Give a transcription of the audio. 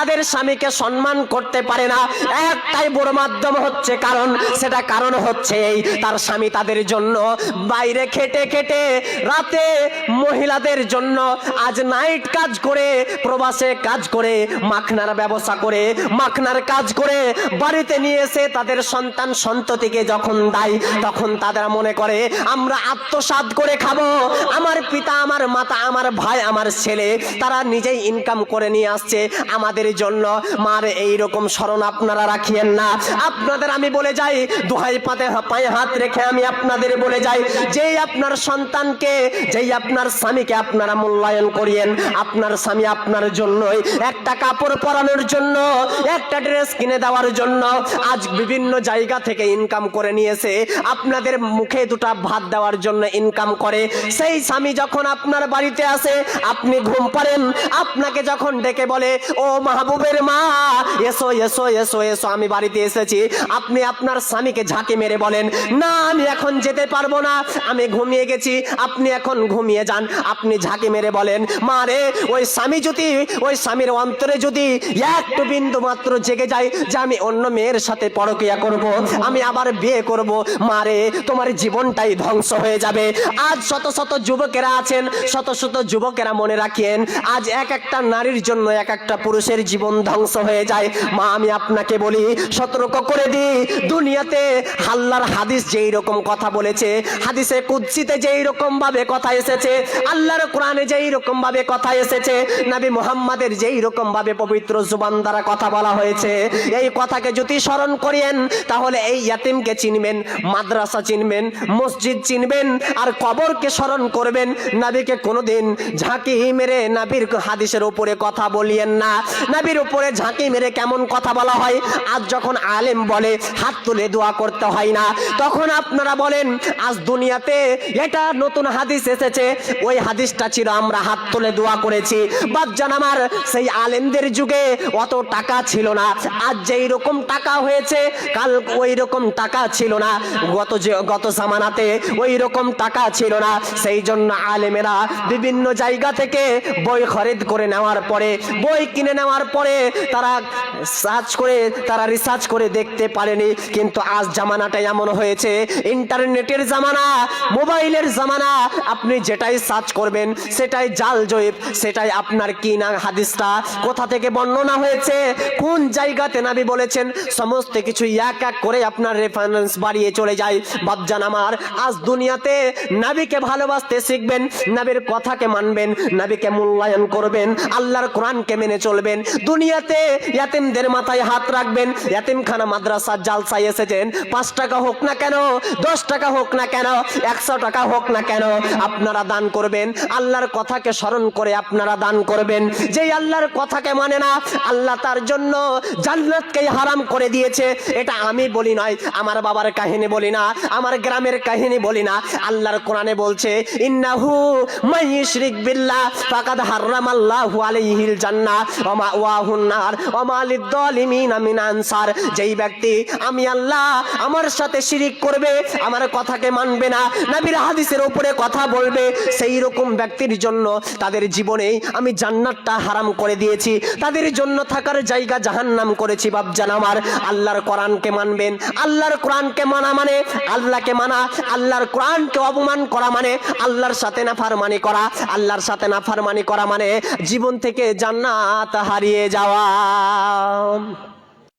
তাদের স্বামীকে সম্মান করতে পারে না, একটাই বড় মাধ্যম হচ্ছে কারণ, সেটা কারণ হচ্ছে এই, তার স্বামী তাদের জন্য বাইরে খেটে খেটে রাতে মহিলাদের জন্য আজ নাইট কাজ করে, প্রবাসে কাজ করে, মাখনার ব্যবসা করে, মাখনার কাজ করে বাড়িতে নিয়ে এসে তাদের সন্তান সন্ততিকে যখন দেয়, তখন তারা মনে করে আমরা আত্মসাৎ করে খাবো। আমার পিতা, আমার মাতা, আমার ভাই, আমার ছেলে তারা নিজেই ইনকাম করে নিয়ে আসছে আমাদের জন্য। মার এইরকম স্মরণ আপনারা রাখিয়েন না। আপনাদের আমি বলে যাই, দোহাই পায়ে হাত রেখে আমি আপনাদের বলে যাই, যেই আপনার সন্তানকে, যেই আপনার স্বামীকে আপনারা মূল্যায়ন করিয়েন, আপনার স্বামী আপনার জন্যই একটা কাপড় পরানোর জন্য, একটা ড্রেস কিনে দেওয়ার জন্য আজ বিভিন্ন জায়গা থেকে ইনকাম করে নিয়েছে, আপনাদের মুখে দুটো ভাত দেওয়ার জন্য ইনকাম করে। সেই স্বামী যখন আপনার বাড়িতে আসে, আপনি ঘুম পাড়েন, আপনাকে যখন ডেকে বলে ও মাহবুবের মা এসো এসো এসো এসো আমি বাড়িতে এসেছি, আপনি আপনার স্বামীকে ঝাঁকি মেরে বলেন না আমি এখন যেতে পারবো না, আমি ঘুমিয়ে গেছি, আপনি এখন ঘুমিয়ে যান। আপনি ঝাঁকি মেরে বলেন মা রে, ওই স্বামী যদি, ওই স্বামীর অন্তরে যদি একটু বিন্দু মাত্র জেগে যায় যে আমি অন্য মেয়ের সাথে পরকীয়া করব, আমি আবার বিয়ে করব, মা রে তোমার জীবনটাই ধ্বংস হয়ে যাবে। আজ শত শত যুবকেরা আছেন, শত শত যুবকেরা মনে রাখেন, আজ এক একটা নারীর জন্য এক একটা পুরুষের জীবন ধ্বংস হয়ে যায়। মা আমি আপনাকে বলি, সতর্ক করে দিই, দুনিয়াতে আল্লাহর হাদিস যেই রকম কথা বলেছে, হাদিসে কুদসিতে যেই রকম ভাবে কথা এসেছে, আল্লাহর কোরআনে যেই রকম ভাবে কথা এসেছে, নবী মুহাম্মাদের যেই রকম ভাবে পবিত্র জুবান দ্বারা কথা বলা হয়েছে, এই কথাকে যদি স্মরণ করেন তাহলে এই ইয়াতিমকে চিনবেন, মাদ্রাসা চিনবেন, মসজিদ চিনবেন, আর কবরকে স্মরণ করবেন। নবীকে কোনোদিন ঝাঁকি মেরে নবীর হাদিসের উপরে কথা বলিয়েন না। নবীর উপরে ঝাঁকি মেরে কেমন কথা বলা হয়, আজ যখন আলেম বলে হাত তুলে দোয়া করতে হয় না, তখন আপনারা বলেন আজ দুনিয়াতে এটা নতুন হাদিস এসেছে, ওই হাদিসটা ছিল আমরা হাত তুলে দোয়া করেছি। বাপজান আমার, সেই আলেমদের যুগে অত টাকা ছিল না, আজ যেই রকম টাকা হয়েছে কাল ওই রকম টাকা ছিল না, গত জামানাতে ওই রকম টাকা ছিল না। সেই জন্য আলেমেরা বিভিন্ন জায়গা থেকে বই খরিদ করে নেওয়ার পরে, বই কিনে নেওয়ার পরে তারা সার্চ করে, তারা রিসার্চ করে দেখতে পারেনি। কিন্তু আজ জামানাটা এমন হয়েছে, ইন্টারনেটের জামানা, মোবাইলের জামানা, আপনি যেটাই সার্চ করবেন সেটাই জাল জয়ীব, সেটাই আপনার কি না হাদিসটা কোথা থেকে বর্ণনা হয়েছে, কোন জায়গাতে নবী বলেছেন, সমস্ত কিছু এক এক করে আপনার রেফারেন্স বাড়িয়ে চলে যায়। বাপজান আমার, আজ দুনিয়াতে নবীকে ভালোবাসতে শিখবেন, নবীর কথাকে মানবেন, নবীকে মূল্যায়ন করবেন, আল্লাহর কোরআনকে মেনে চলবেন। দুনিয়াতে ইয়াতিমদের মাথায় হাত রাখবেন। ইয়াতিমখানা মাদ্রাসার জালসায় এসেছেন, 5 টাকা হোক না কেন, 10 টাকা হোক না কেন, 100 টাকা হোক না কেন, আপনারা দান করবেন। আল্লাহর কথাকে স্মরণ করে আপনারা দান করবেন। যেই আল্লাহর কথাকে মানে না, আল্লাহ তার জন্য জান্নাতকেই হারাম করে দিয়েছে। এটা আমি বলি নয়, আমার বাবার কাহিনী বলি না, আমার গ্রামের কাহিনী বলি না, আল্লাহর কোরআনে বলছে ইন্নাহু মাইয়ুশরিক বিল্লাহ ফাকাদ হারামাল্লাহু আলাইহিল জান্নাহ ওয়া মাওয়াহুন নার ওয়া মা লিয-যালিমিনা মিন আনসার। যেই ব্যক্তি আমি আল্লাহ আমার সাথে শিরিক করবে, আমার কথাকে মানবে না, নবীর হাদিসের উপরে কথা বলবে, সেই রকম ব্যক্তির জন্য তাদের জীবনে আমি জান্নাতটা হারাম করে দিয়েছি, তাদের জন্য থাকার জায়গা জাহান্নাম করেছি। বাপজান আমার, আল্লাহর কোরআনকে মানবেন। আল্লাহর কোরআনকে মানা মানে আল্লাহকে মানা, আল্লাহর কোরআনকে অপমান করা মানে আল্লাহর সাথে নাফরমানি করা, আল্লাহর সাথে নাফরমানি করা মানে জীবন থেকে জান্নাত হারিয়ে যাওয়া।